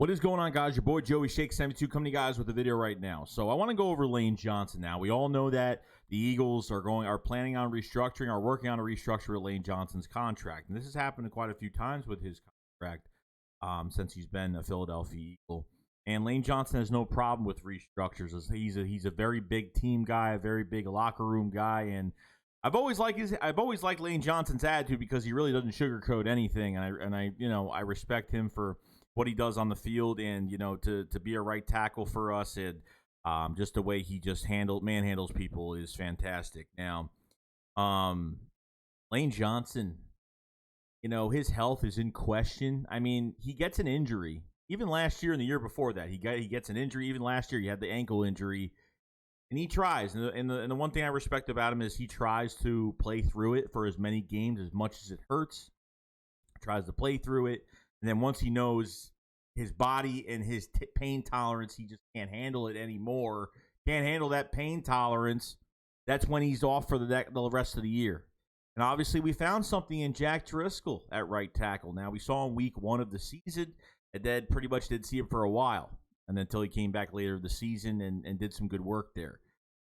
What is going on, guys? Your boy Joey Shake 72 coming to you guys with a video right now. So I want to go over Lane Johnson now. We all know that the Eagles are planning on restructuring, are working on a restructure of Lane Johnson's contract. And this has happened quite a few times with his contract since he's been a Philadelphia Eagle. And Lane Johnson has no problem with restructures. He's a very big team guy, a very big locker room guy, and I've always liked Lane Johnson's attitude because he really doesn't sugarcoat anything, and I respect him for what he does on the field, and to be a right tackle for us, and just the way he just manhandles people is fantastic. Now, Lane Johnson, his health is in question. I mean, he gets an injury. Even last year and the year before that, he gets an injury. Even last year, he had the ankle injury, and he tries. And the one thing I respect about him is he tries to play through it for as many games as much as it hurts. Tries to play through it. And then once he knows his body and his pain tolerance, he just can't handle it anymore. Can't handle that pain tolerance. That's when he's off for the rest of the year. And obviously, we found something in Jack Driscoll at right tackle. Now, we saw him week 1 of the season, and then pretty much didn't see him for a while. And until he came back later in the season and did some good work there.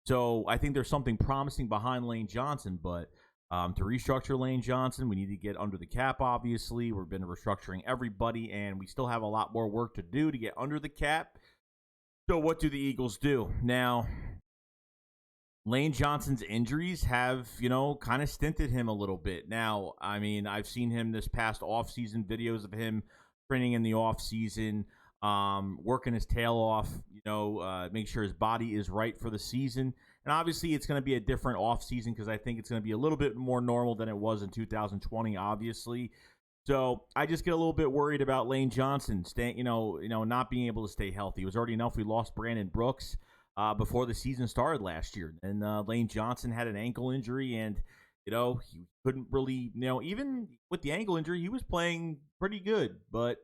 So I think there's something promising behind Lane Johnson, but to restructure Lane Johnson, we need to get under the cap, obviously. We've been restructuring everybody, and we still have a lot more work to do to get under the cap. So what do the Eagles do? Now, Lane Johnson's injuries have, kind of stinted him a little bit. Now, I mean, I've seen him this past offseason, videos of him training in the offseason, working his tail off, make sure his body is right for the season. And obviously, it's going to be a different offseason because I think it's going to be a little bit more normal than it was in 2020, obviously. So I just get a little bit worried about Lane Johnson staying, not being able to stay healthy. It was already enough we lost Brandon Brooks before the season started last year. And Lane Johnson had an ankle injury, and, he couldn't really, even with the ankle injury, he was playing pretty good. But,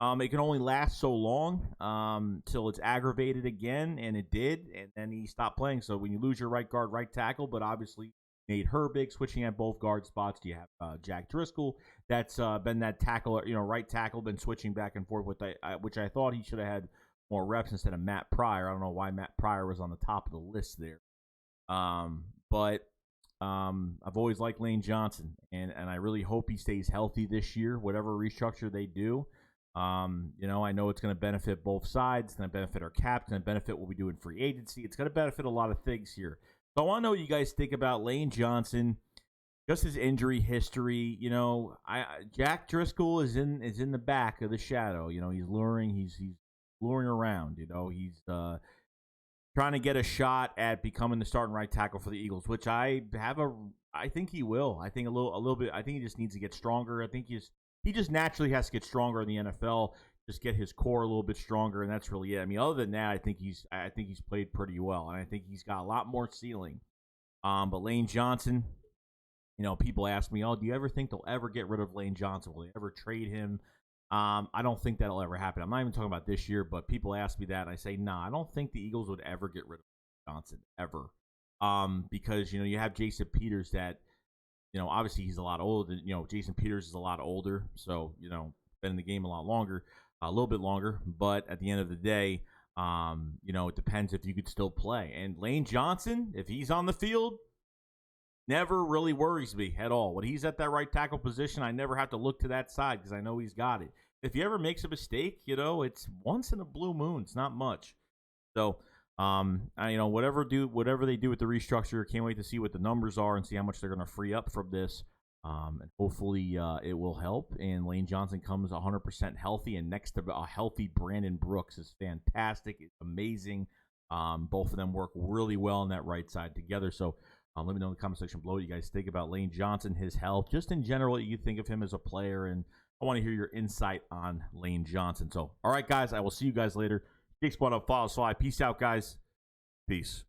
it can only last so long till it's aggravated again, and it did, and then he stopped playing. So when you lose your right guard, right tackle, but obviously Nate Herbig switching at both guard spots. You have Jack Driscoll, that's been that tackle, right tackle, been switching back and forth with which I thought he should have had more reps instead of Matt Pryor. I don't know why Matt Pryor was on the top of the list there, but I've always liked Lane Johnson, and I really hope he stays healthy this year, whatever restructure they do. I know it's going to benefit both sides. It's going to benefit our cap. It's going to benefit what we do in free agency. It's going to benefit a lot of things here. So I want to know what you guys think about Lane Johnson, just his injury history. Jack Driscoll is in the back of the shadow. He's luring around. He's trying to get a shot at becoming the starting right tackle for the Eagles, which I think he will. I think a little bit. I think he just needs to get stronger. I think he just naturally has to get stronger in the NFL, just get his core a little bit stronger, and that's really it. I mean, other than that, I think he's played pretty well, and I think he's got a lot more ceiling. But Lane Johnson, people ask me, do you ever think they'll ever get rid of Lane Johnson? Will they ever trade him? I don't think that'll ever happen. I'm not even talking about this year, but people ask me that, and I say, I don't think the Eagles would ever get rid of Johnson, ever. Because, you have Jason Peters that, obviously he's a lot older. Jason Peters is a lot older, so, been in the game a little bit longer. But at the end of the day, it depends if you could still play. And Lane Johnson, if he's on the field, never really worries me at all. When he's at that right tackle position, I never have to look to that side because I know he's got it. If he ever makes a mistake, it's once in a blue moon. It's not much. So, whatever they do with the restructure, can't wait to see what the numbers are and see how much they're going to free up from this. And hopefully it will help. And Lane Johnson comes 100% healthy, and next to a healthy Brandon Brooks is fantastic. It's amazing. Both of them work really well on that right side together. So let me know in the comment section below what you guys think about Lane Johnson, his health, just in general, what you think of him as a player. And I want to hear your insight on Lane Johnson. So, all right, guys, I will see you guys later. Big Squad Up, follow, slide. Peace out, guys. Peace.